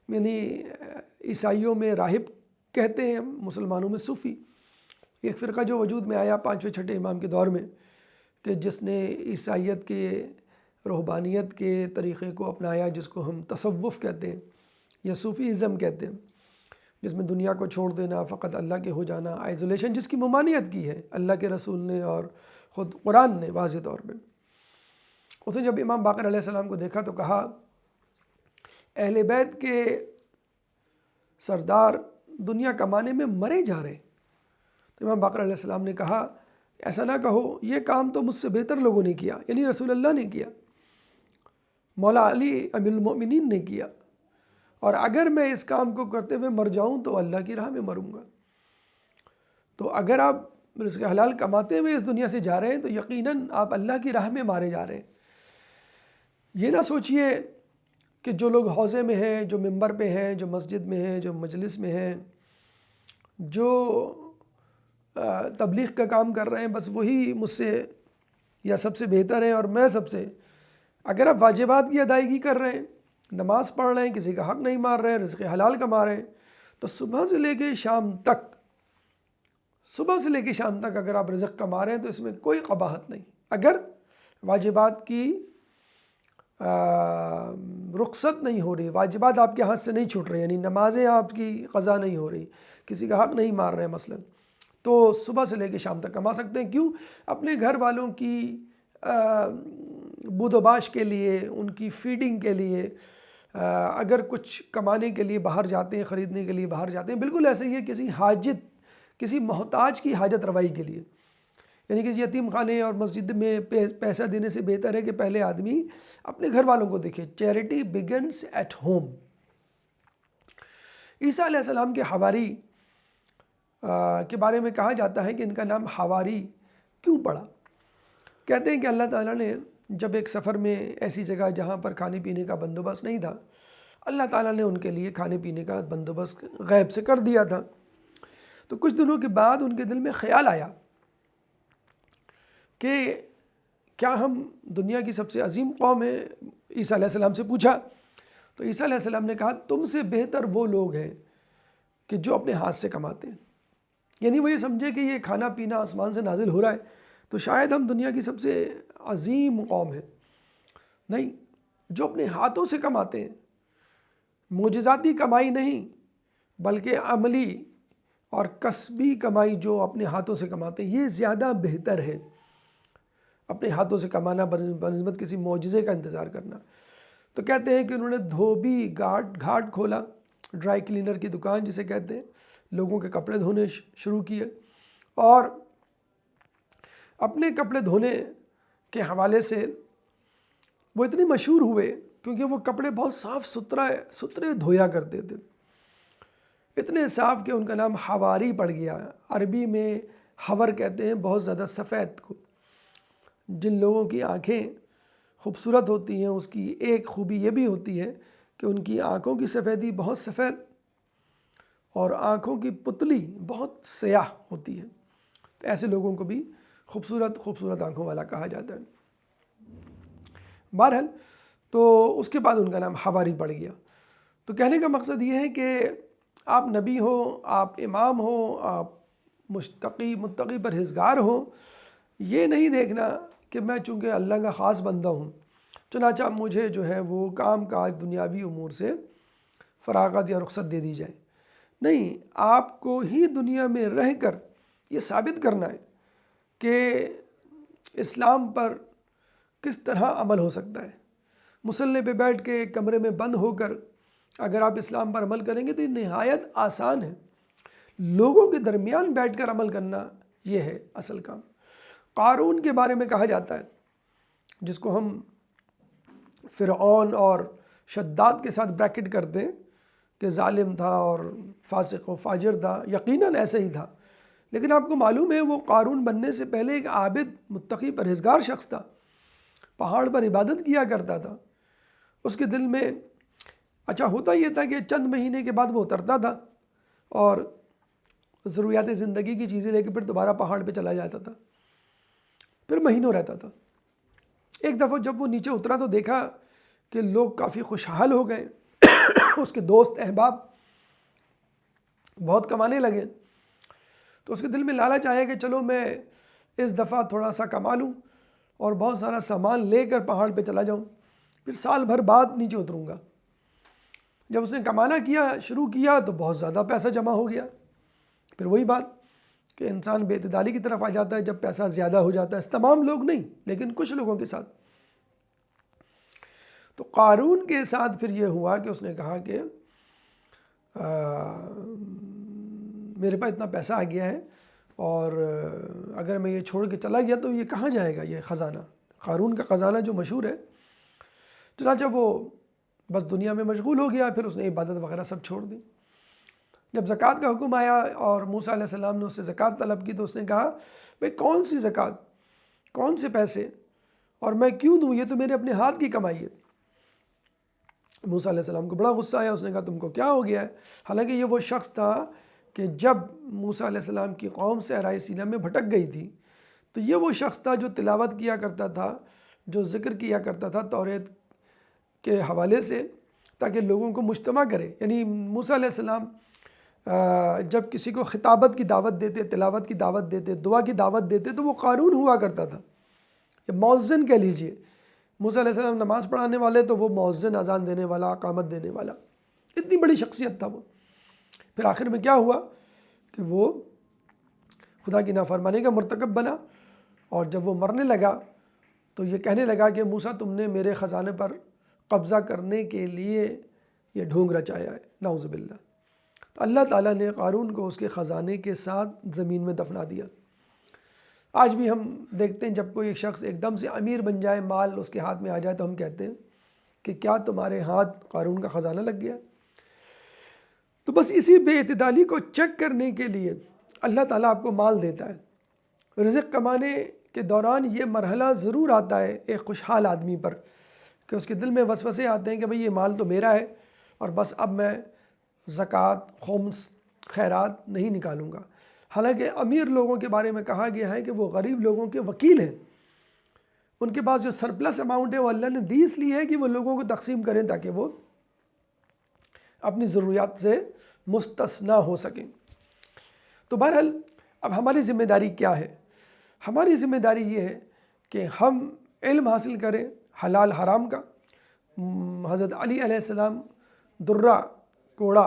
یعنی عیسائیوں میں راہب کہتے ہیں، مسلمانوں میں صوفی، ایک فرقہ جو وجود میں آیا 5ویں 6ٹھے امام کے دور میں، کہ جس نے عیسائیت کے، روحبانیت کے طریقے کو اپنایا، جس کو ہم تصوف کہتے ہیں یا صوفی ازم کہتے ہیں، جس میں دنیا کو چھوڑ دینا، فقط اللہ کے ہو جانا، آئزولیشن، جس کی ممانعت کی ہے اللہ کے رسول نے اور خود قرآن نے واضح طور پہ۔ اس نے جب امام باقر علیہ السلام کو دیکھا تو کہا اہل بیت کے سردار دنیا کمانے میں مرے جا رہے۔ تو امام باقر علیہ السلام نے کہا ایسا نہ کہو، یہ کام تو مجھ سے بہتر لوگوں نے کیا، یعنی رسول اللہ نے کیا، مولا علی امیر المؤمنین نے کیا، اور اگر میں اس کام کو کرتے ہوئے مر جاؤں تو اللہ کی راہ میں مروں گا۔ تو اگر آپ رزق حلال کماتے ہوئے اس دنیا سے جا رہے ہیں تو یقیناً آپ اللہ کی راہ میں مارے جا رہے ہیں۔ یہ نہ سوچئے کہ جو لوگ حوضے میں ہیں، جو ممبر پہ ہیں، جو مسجد میں ہیں، جو مجلس میں ہیں، جو تبلیغ کا کام کر رہے ہیں، بس وہی مجھ سے یا سب سے بہتر ہیں اور میں سب سے۔ اگر آپ واجبات کی ادائیگی کر رہے ہیں، نماز پڑھ رہے ہیں، کسی کا حق نہیں مار رہے ہیں، رزق حلال کما رہے ہیں، تو صبح سے لے کے شام تک اگر آپ رزق کما رہے ہیں تو اس میں کوئی قباحت نہیں۔ اگر واجبات کی رخصت نہیں ہو رہی، واجبات آپ کے ہاتھ سے نہیں چھوٹ رہے، یعنی نمازیں آپ کی قضا نہیں ہو رہی، کسی کا حق نہیں مار رہے مثلا، تو صبح سے لے کے شام تک کما سکتے ہیں۔ کیوں؟ اپنے گھر والوں کی بود و باش کے لیے، ان کی فیڈنگ کے لیے، اگر کچھ کمانے کے لیے باہر جاتے ہیں، خریدنے کے لیے باہر جاتے ہیں، بالکل ایسے ہی ہے کسی حاجت، کسی محتاج کی حاجت روائی کے لیے، یعنی کہ یتیم خانے اور مسجد میں پیسہ دینے سے بہتر ہے کہ پہلے آدمی اپنے گھر والوں کو دیکھے۔ Charity begins at home. عیسیٰ علیہ السلام کے حواری کے بارے میں کہا جاتا ہے کہ ان کا نام حواری کیوں پڑا؟ کہتے ہیں کہ اللہ تعالیٰ نے جب ایک سفر میں ایسی جگہ جہاں پر کھانے پینے کا بندوبست نہیں تھا، اللہ تعالیٰ نے ان کے لیے کھانے پینے کا بندوبست غیب سے کر دیا تھا، تو کچھ دنوں کے بعد ان کے دل میں خیال آیا کہ کیا ہم دنیا کی سب سے عظیم قوم ہیں؟ عیسیٰ علیہ السلام سے پوچھا تو عیسیٰ علیہ السلام نے کہا تم سے بہتر وہ لوگ ہیں کہ جو اپنے ہاتھ سے کماتے ہیں، یعنی وہ یہ سمجھے کہ یہ کھانا پینا آسمان سے نازل ہو رہا ہے تو شاید ہم دنیا کی سب سے عظیم قوم ہیں۔ نہیں، جو اپنے ہاتھوں سے کماتے ہیں، معجزاتی کمائی نہیں بلکہ عملی اور کسبی کمائی، جو اپنے ہاتھوں سے کماتے ہیں، یہ زیادہ بہتر ہے۔ اپنے ہاتھوں سے کمانا بنسبت کسی معجزے کا انتظار کرنا۔ تو کہتے ہیں کہ انہوں نے دھوبی گھاٹ کھولا، ڈرائی کلینر کی دکان جسے کہتے ہیں، لوگوں کے کپڑے دھونے شروع کیے، اور اپنے کپڑے دھونے کے حوالے سے وہ اتنے مشہور ہوئے کیونکہ وہ کپڑے بہت صاف ستھرے دھویا کرتے تھے، اتنے صاف کہ ان کا نام حواری پڑ گیا۔ عربی میں حور کہتے ہیں بہت زیادہ سفید کو۔ جن لوگوں کی آنکھیں خوبصورت ہوتی ہیں اس کی ایک خوبی یہ بھی ہوتی ہے کہ ان کی آنکھوں کی سفیدی بہت سفید اور آنکھوں کی پتلی بہت سیاہ ہوتی ہے، تو ایسے لوگوں کو بھی خوبصورت آنکھوں والا کہا جاتا ہے۔ بہرحال تو اس کے بعد ان کا نام حواری پڑ گیا۔ تو کہنے کا مقصد یہ ہے کہ آپ نبی ہو، آپ امام ہو، آپ متقی پرہیزگار ہو، یہ نہیں دیکھنا کہ میں چونکہ اللہ کا خاص بندہ ہوں چنانچہ مجھے جو ہے وہ کام کاج دنیاوی امور سے فراغت یا رخصت دے دی جائے۔ نہیں، آپ کو ہی دنیا میں رہ کر یہ ثابت کرنا ہے کہ اسلام پر کس طرح عمل ہو سکتا ہے۔ مصلی پہ بیٹھ کے ایک کمرے میں بند ہو کر اگر آپ اسلام پر عمل کریں گے تو یہ نہایت آسان ہے۔ لوگوں کے درمیان بیٹھ کر عمل کرنا یہ ہے اصل کام۔ قارون کے بارے میں کہا جاتا ہے، جس کو ہم فرعون اور شداد کے ساتھ بریکٹ کر دیں کہ ظالم تھا اور فاسق و فاجر تھا، یقیناً ایسا ہی تھا، لیکن آپ کو معلوم ہے وہ قارون بننے سے پہلے ایک عابد، متقی، پرہیزگار شخص تھا، پہاڑ پر عبادت کیا کرتا تھا۔ اس کے دل میں اچھا ہوتا یہ تھا کہ چند مہینے کے بعد وہ اترتا تھا اور ضروریات زندگی کی چیزیں لے کے پھر دوبارہ پہاڑ پہ چلا جاتا تھا، پھر مہینوں رہتا تھا۔ ایک دفعہ جب وہ نیچے اترا تو دیکھا کہ لوگ کافی خوشحال ہو گئے، اس کے دوست احباب بہت کمانے لگے، تو اس کے دل میں لالچ آیا کہ چلو میں اس دفعہ تھوڑا سا کما لوں اور بہت سارا سامان لے کر پہاڑ پہ چلا جاؤں، پھر سال بھر بعد نیچے اتروں گا۔ جب اس نے کمانا شروع کیا تو بہت زیادہ پیسہ جمع ہو گیا۔ پھر وہی بات کہ انسان بے اعتدالی کی طرف آ جاتا ہے جب پیسہ زیادہ ہو جاتا ہے، تمام لوگ نہیں لیکن کچھ لوگوں کے ساتھ۔ تو قارون کے ساتھ پھر یہ ہوا کہ اس نے کہا کہ میرے پاس اتنا پیسہ آ گیا ہے اور اگر میں یہ چھوڑ کے چلا گیا تو یہ کہاں جائے گا یہ خزانہ، قارون کا خزانہ جو مشہور ہے۔ چنانچہ وہ بس دنیا میں مشغول ہو گیا، پھر اس نے عبادت وغیرہ سب چھوڑ دی۔ جب زکوٰۃ کا حکم آیا اور موسیٰ علیہ السلام نے اس سے زکوٰۃ طلب کی تو اس نے کہا بھئی کون سی زکوٰۃ، کون سے پیسے، اور میں کیوں دوں، یہ تو میرے اپنے ہاتھ کی کمائی ہے۔ موسیٰ علیہ السلام کو بڑا غصہ آیا، اس نے کہا تم کو کیا ہو گیا ہے؟ حالانکہ یہ وہ شخص تھا کہ جب موسیٰ علیہ السلام کی قوم صحرائے سینا میں بھٹک گئی تھی تو یہ وہ شخص تھا جو تلاوت کیا کرتا تھا، جو ذکر کیا کرتا تھا توریت کے حوالے سے تاکہ لوگوں کو مجتمع کرے۔ یعنی موسیٰ علیہ السلام جب کسی کو خطابت کی دعوت دیتے، تلاوت کی دعوت دیتے، دعا کی دعوت دیتے تو وہ قارون ہوا کرتا تھا، یا مؤذن کہہ لیجئے۔ موسیٰ علیہ السلام نماز پڑھانے والے تو وہ مؤذن، اذان دینے والا، اقامت دینے والا، اتنی بڑی شخصیت تھا وہ۔ پھر آخر میں کیا ہوا کہ وہ خدا کی نافرمانی کا مرتکب بنا، اور جب وہ مرنے لگا تو یہ کہنے لگا کہ موسیٰ تم نے میرے خزانے پر قبضہ کرنے کے لیے یہ ڈھونگ رچایا ہے، نعوذ باللہ۔ تو اللہ تعالیٰ نے قارون کو اس کے خزانے کے ساتھ زمین میں دفنا دیا۔ آج بھی ہم دیکھتے ہیں جب کوئی ایک شخص ایک دم سے امیر بن جائے، مال اس کے ہاتھ میں آ جائے تو ہم کہتے ہیں کہ کیا تمہارے ہاتھ قارون کا خزانہ لگ گیا؟ تو بس اسی بے اعتدالی کو چیک کرنے کے لیے اللہ تعالیٰ آپ کو مال دیتا ہے۔ رزق کمانے کے دوران یہ مرحلہ ضرور آتا ہے ایک خوشحال آدمی پر کہ اس کے دل میں وسوسے آتے ہیں کہ بھئی یہ مال تو میرا ہے اور بس اب میں زکوٰۃ، خمس، خیرات نہیں نکالوں گا۔ حالانکہ امیر لوگوں کے بارے میں کہا گیا ہے کہ وہ غریب لوگوں کے وکیل ہیں، ان کے پاس جو سرپلس اماؤنٹ ہے وہ اللہ نے دی اس لیے ہے کہ وہ لوگوں کو تقسیم کریں تاکہ وہ اپنی ضروریات سے مستثنیٰ ہو سکیں۔ تو بہرحال اب ہماری ذمہ داری کیا ہے؟ ہماری ذمہ داری یہ ہے کہ ہم علم حاصل کریں حلال حرام کا۔ حضرت علی علیہ السلام درہ کوڑا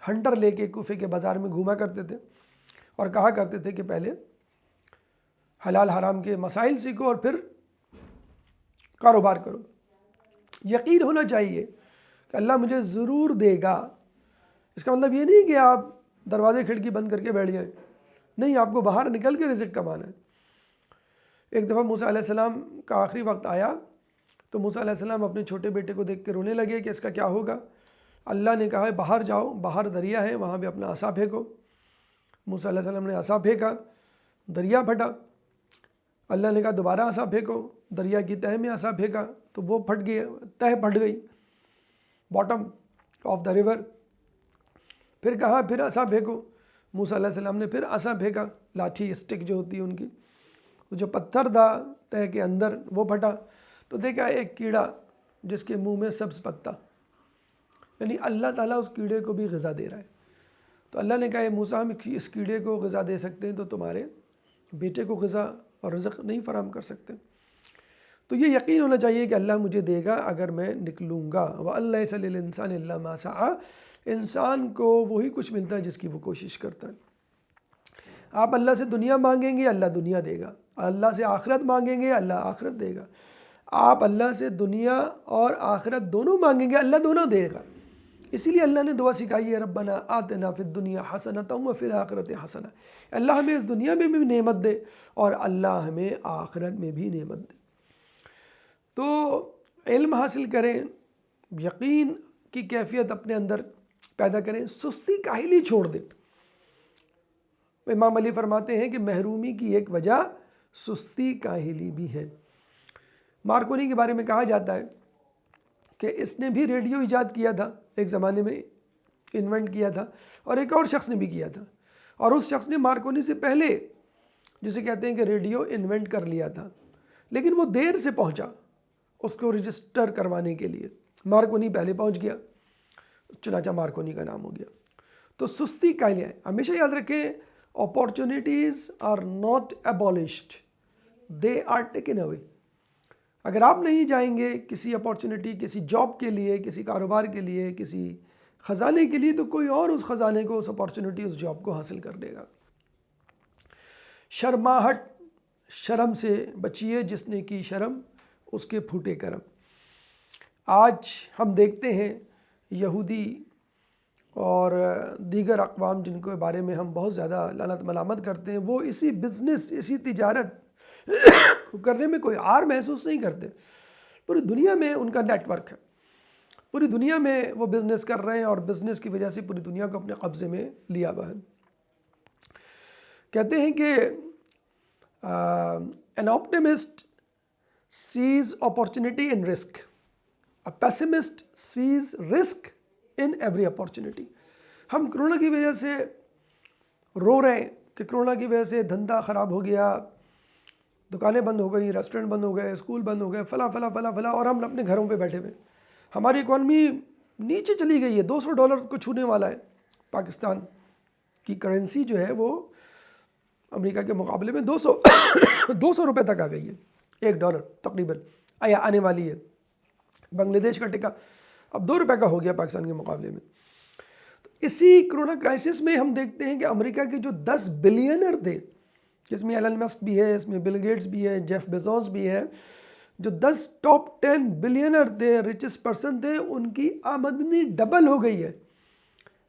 ہنٹر لے کے کوفے کے بازار میں گھوما کرتے تھے اور کہا کرتے تھے کہ پہلے حلال حرام کے مسائل سیکھو اور پھر کاروبار کرو۔ یقین ہونا چاہیے کہ اللہ مجھے ضرور دے گا۔ اس کا مطلب یہ نہیں کہ آپ دروازے کھڑکی بند کر کے بیٹھ جائیں، نہیں، آپ کو باہر نکل کے رزق کمانا ہے۔ ایک دفعہ موسیٰ علیہ السلام کا آخری وقت آیا تو موسیٰ علیہ السلام اپنے چھوٹے بیٹے کو دیکھ کے رونے لگے کہ اس کا کیا ہوگا۔ اللہ نے کہا ہے باہر جاؤ، باہر دریا ہے، وہاں پہ اپنا عصا پھینکو۔ موسیٰ علیہ السلام نے عصا پھینکا، دریا پھٹا۔ اللہ نے کہا دوبارہ عصا پھینکو، دریا کی تہہ میں عصا پھینکا تو وہ پھٹ گئی، تہہ پھٹ گئی، باٹم آف دا ریور۔ پھر کہا پھر عصا پھینکو، موسیٰ علیہ السلام نے پھر عصا پھینکا، لاٹھی، اسٹک جو ہوتی ہے ان کی، جو پتھر تھا تہہ کے اندر وہ پھٹا تو دیکھا ایک کیڑا جس کے منہ میں سبز پتا، یعنی اللہ تعالیٰ اس کیڑے کو بھی غذا دے رہا ہے۔ تو اللہ نے کہا اے موسیٰ ہم اس کیڑے کو غذا دے سکتے ہیں تو تمہارے بیٹے کو غذا اور رزق نہیں فراہم کر سکتے۔ تو یہ یقین ہونا چاہیے کہ اللہ مجھے دے گا اگر میں نکلوں گا۔ وَأَن لَيْسَ لِلْإِنسَانِ إِلَّا مَا سَعَىٰ، انسان کو وہی کچھ ملتا ہے جس کی وہ کوشش کرتا ہے۔ آپ اللہ سے دنیا مانگیں گے اللہ دنیا دے گا، اللہ سے آخرت مانگیں گے اللہ آخرت دے گا۔ آپ اللہ سے دنیا اور آخرت دونوں مانگیں گے اللہ دونوں دے گا۔ اسی لیے اللہ نے دعا سکھائی ہے ربنا آتنا فی الدنیا حسنۃ وفی الآخرۃ حسنہ، اللہ ہمیں اس دنیا میں بھی نعمت دے اور اللہ ہمیں آخرت میں بھی نعمت دے۔ تو علم حاصل کریں، یقین کی کیفیت اپنے اندر پیدا کریں، سستی کاہلی چھوڑ دیں۔ امام علی فرماتے ہیں کہ محرومی کی ایک وجہ سستی کاہلی بھی ہے۔ مارکونی کے بارے میں کہا جاتا ہے کہ اس نے بھی ریڈیو ایجاد کیا تھا، ایک زمانے میں انوینٹ کیا تھا، اور ایک اور شخص نے بھی کیا تھا، اور اس شخص نے مارکونی سے پہلے جسے کہتے ہیں کہ ریڈیو انوینٹ کر لیا تھا، لیکن وہ دیر سے پہنچا اس کو رجسٹر کروانے کے لیے۔ مارکونی پہلے پہنچ گیا، چنانچہ مارکونی کا نام ہو گیا۔ تو سستی کاہلی ہے۔ ہمیشہ یاد رکھیں، opportunities are not abolished, they are taken away. اگر آپ نہیں جائیں گے کسی اپارچونیٹی، کسی جاب کے لیے، کسی کاروبار کے لیے، کسی خزانے کے لیے، تو کوئی اور اس خزانے کو، اس اپارچونیٹی، اس جاب کو حاصل کر لے گا۔ شرماہٹ، شرم سے بچیے، جس نے کی شرم اس کے پھوٹے کرم۔ آج ہم دیکھتے ہیں یہودی اور دیگر اقوام جن کے بارے میں ہم بہت زیادہ لعنت ملامت کرتے ہیں، وہ اسی بزنس، اسی تجارت کو کرنے میں کوئی عار محسوس نہیں کرتے۔ پوری دنیا میں ان کا نیٹ ورک ہے، پوری دنیا میں وہ بزنس کر رہے ہیں، اور بزنس کی وجہ سے پوری دنیا کو اپنے قبضے میں لیا ہوا ہے۔ کہتے ہیں کہ an optimist sees opportunity in risk, a pessimist sees risk in every opportunity۔ ہم کرونا کی وجہ سے رو رہے ہیں کہ کرونا کی وجہ سے دھندا خراب ہو گیا، دکانیں بند ہو گئی، ریسٹورنٹ بند ہو گئے، اسکول بند ہو گئے، فلاں فلاں فلاں فلاں، اور ہم اپنے گھروں پہ بیٹھے ہوئے۔ ہماری اکانومی نیچے چلی گئی ہے، $200 کو چھونے والا ہے۔ پاکستان کی کرنسی جو ہے وہ امریکہ کے مقابلے میں 200 روپے تک آ گئی ہے، $1 تقریباً آنے والی ہے۔ بنگلہ دیش کا ٹکا اب $2 کا ہو گیا پاکستان کے مقابلے میں۔ تو اسی کرونا کرائسس میں ہم دیکھتے ہیں کہ امریکہ کے جو 10 بلینر تھے، جس میں ایلن مسک بھی ہے، اس میں بل گیٹس بھی ہے، جیف بیزوس بھی ہے، جو 10 ٹاپ 10 بلینر تھے، ریچسٹ پرسن تھے، ان کی آمدنی ڈبل ہو گئی ہے۔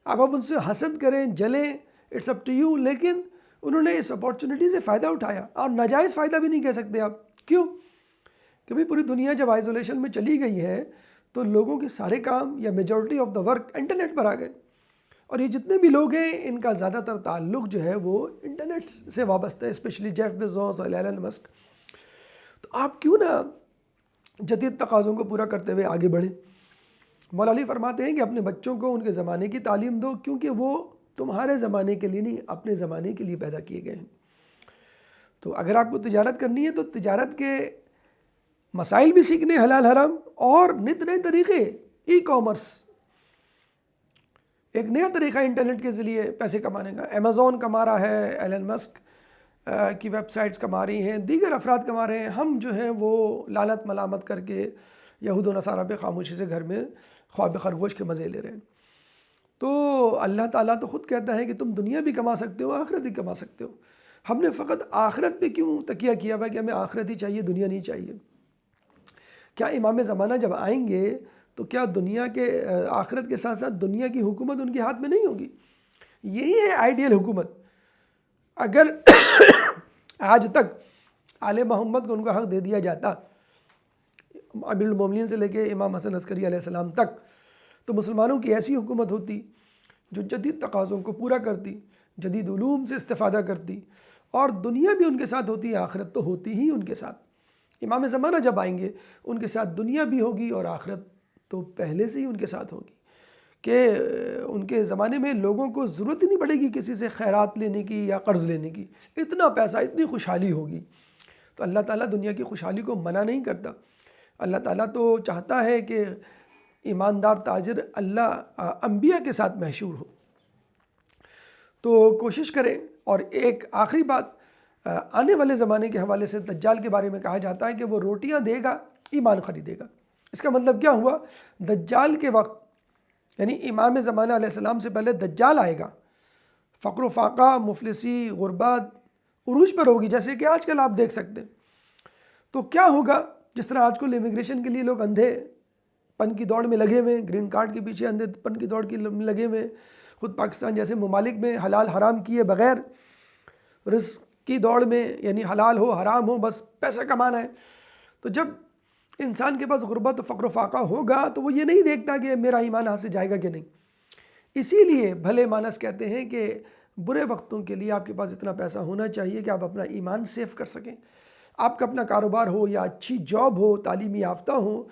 اب آپ ان سے حسد کریں، جلیں، اٹس اپ ٹو یو، لیکن انہوں نے اس اپارچونیٹی سے فائدہ اٹھایا، اور ناجائز فائدہ بھی نہیں کہہ سکتے آپ۔ کیوں؟ کہ بھئی پوری دنیا جب آئسولیشن میں چلی گئی ہے تو لوگوں کے سارے کام یا majority of the work internet پر آ گئے، اور یہ جتنے بھی لوگ ہیں ان کا زیادہ تر تعلق جو ہے وہ انٹرنیٹ سے وابستہ ہے، اسپیشلی جیف بیزوس اور ایلن مسک۔ تو آپ کیوں نہ جدید تقاضوں کو پورا کرتے ہوئے آگے بڑھیں؟ مولا علی فرماتے ہیں کہ اپنے بچوں کو ان کے زمانے کی تعلیم دو، کیونکہ وہ تمہارے زمانے کے لیے نہیں، اپنے زمانے کے لیے پیدا کیے گئے ہیں۔ تو اگر آپ کو تجارت کرنی ہے تو تجارت کے مسائل بھی سیکھنے، حلال حرام، اور نت نئے طریقے، ای کامرس ایک نیا طریقہ انٹرنیٹ کے ذریعے پیسے کمانے کا۔ امیزون کما رہا ہے، ایلن مسک کی ویب سائٹس کما رہی ہیں، دیگر افراد کما رہے ہیں، ہم جو ہیں وہ لعنت ملامت کر کے یہود و نصارہ پہ خاموشی سے گھر میں خواب خرگوش کے مزے لے رہے ہیں۔ تو اللہ تعالیٰ تو خود کہتا ہے کہ تم دنیا بھی کما سکتے ہو، آخرت بھی کما سکتے ہو۔ ہم نے فقط آخرت پہ کیوں تکیہ کیا ہوا کہ ہمیں آخرت ہی چاہیے، دنیا نہیں چاہیے؟ کیا امام زمانہ جب آئیں گے تو کیا دنیا کے آخرت کے ساتھ ساتھ دنیا کی حکومت ان کے ہاتھ میں نہیں ہوگی؟ یہی ہے آئیڈیل حکومت۔ اگر آج تک آل محمد کو ان کا حق دے دیا جاتا، امیر المومنین سے لے کے امام حسن عسکری علیہ السلام تک، تو مسلمانوں کی ایسی حکومت ہوتی جو جدید تقاضوں کو پورا کرتی، جدید علوم سے استفادہ کرتی، اور دنیا بھی ان کے ساتھ ہوتی، آخرت تو ہوتی ہی ان کے ساتھ۔ امام زمانہ جب آئیں گے ان کے ساتھ دنیا بھی ہوگی اور آخرت تو پہلے سے ہی ان کے ساتھ ہوگی، کہ ان کے زمانے میں لوگوں کو ضرورت ہی نہیں پڑے گی کسی سے خیرات لینے کی یا قرض لینے کی، اتنا پیسہ، اتنی خوشحالی ہوگی۔ تو اللہ تعالیٰ دنیا کی خوشحالی کو منع نہیں کرتا۔ اللہ تعالیٰ تو چاہتا ہے کہ ایماندار تاجر اللہ انبیاء کے ساتھ محشور ہو۔ تو کوشش کریں۔ اور ایک آخری بات، آنے والے زمانے کے حوالے سے دجال کے بارے میں کہا جاتا ہے کہ وہ روٹیاں دے گا، ایمان خریدے گا۔ اس کا مطلب کیا ہوا؟ دجال کے وقت، یعنی امام زمانہ علیہ السلام سے پہلے دجال آئے گا، فقر و فاقہ، مفلسی، غربت عروج پر ہوگی، جیسے کہ آج کل آپ دیکھ سکتے ہیں۔ تو کیا ہوگا؟ جس طرح آج کل امیگریشن کے لیے لوگ اندھے پن کی دوڑ میں لگے ہوئے ہیں، گرین کارڈ کے پیچھے اندھے پن کی دوڑ کی لگے ہوئے ہیں، خود پاکستان جیسے ممالک میں حلال حرام کیے بغیر رزق کی دوڑ میں، یعنی حلال ہو حرام ہو بس پیسہ کمانا ہے۔ تو جب انسان کے پاس غربت و فقر و فاقہ ہوگا تو وہ یہ نہیں دیکھتا کہ میرا ایمان ہاتھ سے جائے گا کہ نہیں. اسی لیے بھلے مانس کہتے ہیں کہ برے وقتوں کے لیے آپ کے پاس اتنا پیسہ ہونا چاہیے کہ آپ اپنا ایمان سیف کر سکیں. آپ کا اپنا کاروبار ہو یا اچھی جاب ہو، تعلیمی یافتہ ہو،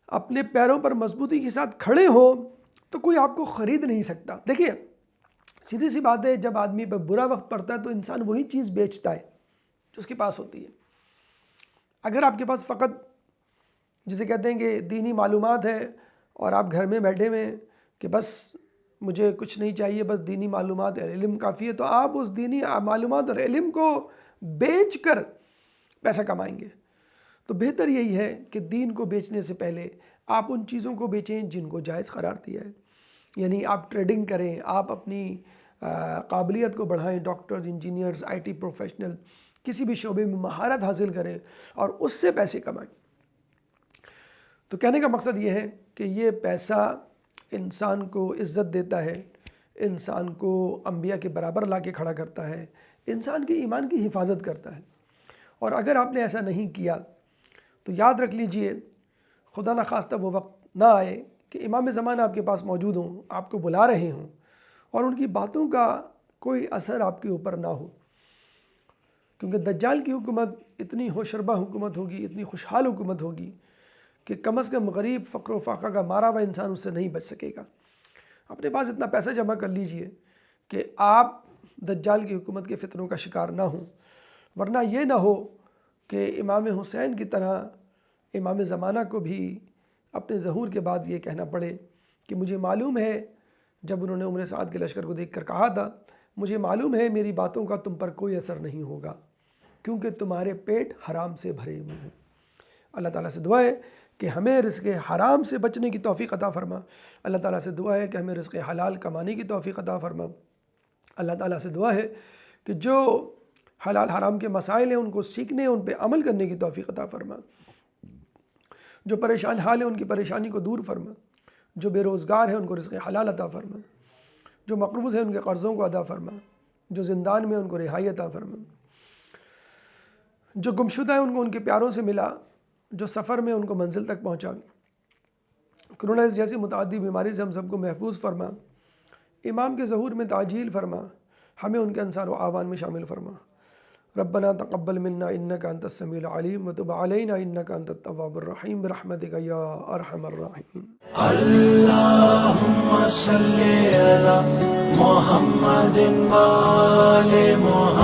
اپنے پیروں پر مضبوطی کے ساتھ کھڑے ہو تو کوئی آپ کو خرید نہیں سکتا. دیکھیے سیدھی سی بات ہے، جب آدمی پہ برا وقت پڑتا ہے تو انسان وہی چیز بیچتا ہے جو اس کے پاس ہوتی ہے. اگر آپ کے پاس فقط جسے کہتے ہیں کہ دینی معلومات ہے اور آپ گھر میں بیٹھے ہوئے ہیں کہ بس مجھے کچھ نہیں چاہیے، بس دینی معلومات اور علم کافی ہے، تو آپ اس دینی معلومات اور علم کو بیچ کر پیسہ کمائیں گے. تو بہتر یہی ہے کہ دین کو بیچنے سے پہلے آپ ان چیزوں کو بیچیں جن کو جائز قرار دیا ہے. یعنی آپ ٹریڈنگ کریں، آپ اپنی قابلیت کو بڑھائیں، doctors, engineers, I T professional کسی بھی شعبے میں مہارت حاصل کریں اور اس سے پیسے کمائیں. تو کہنے کا مقصد یہ ہے کہ یہ پیسہ انسان کو عزت دیتا ہے، انسان کو انبیاء کے برابر لا کے کھڑا کرتا ہے، انسان کے ایمان کی حفاظت کرتا ہے. اور اگر آپ نے ایسا نہیں کیا تو یاد رکھ لیجئے خدا نخواستہ وہ وقت نہ آئے کہ امام زمانہ آپ کے پاس موجود ہوں، آپ کو بلا رہے ہوں اور ان کی باتوں کا کوئی اثر آپ کے اوپر نہ ہو. کیونکہ دجال کی حکومت اتنی ہوشربا حکومت ہوگی، اتنی خوشحال حکومت ہوگی کہ کم از کم غریب فقر و فاقہ کا مارا ہوا انسان اس سے نہیں بچ سکے گا. اپنے پاس اتنا پیسہ جمع کر لیجئے کہ آپ دجال کی حکومت کے فتنوں کا شکار نہ ہوں، ورنہ یہ نہ ہو کہ امام حسین کی طرح امام زمانہ کو بھی اپنے ظہور کے بعد یہ کہنا پڑے کہ مجھے معلوم ہے، جب انہوں نے عمر سعد کے لشکر کو دیکھ کر کہا تھا، مجھے معلوم ہے میری باتوں کا تم پر کوئی اثر نہیں ہوگا کیونکہ تمہارے پیٹ حرام سے بھرے ہوئے ہیں. اللہ تعالیٰ سے دعا ہے کہ ہمیں رزق حرام سے بچنے کی توفیق عطا فرما. اللہ تعالیٰ سے دعا ہے کہ ہمیں رزق حلال کمانے کی توفیق عطا فرما. اللہ تعالیٰ سے دعا ہے کہ جو حلال حرام کے مسائل ہیں ان کو سیکھنے، ان پہ عمل کرنے کی توفیق عطا فرما. جو پریشان حال ہیں ان کی پریشانی کو دور فرما. جو بے روزگار ہیں ان کو رزق حلال عطا فرما. جو مقروض ہیں ان کے قرضوں کو ادا فرما. جو زندان میں ان کو رہائی عطا فرما. جو گمشدہ ہیں ان کو ان کے پیاروں سے ملا. جو سفر میں ان کو منزل تک پہنچا. کرونا جیسی متعدی بیماری سے ہم سب کو محفوظ فرما. امام کے ظہور میں تعجیل فرما. ہمیں ان کے انصار و اعوان میں شامل فرما. ربنا تقبل منا انك انت السميع العليم وتب علينا انك انت التواب الرحيم برحمتك يا ارحم الراحمين. اللهم صل على محمد وآل محمد.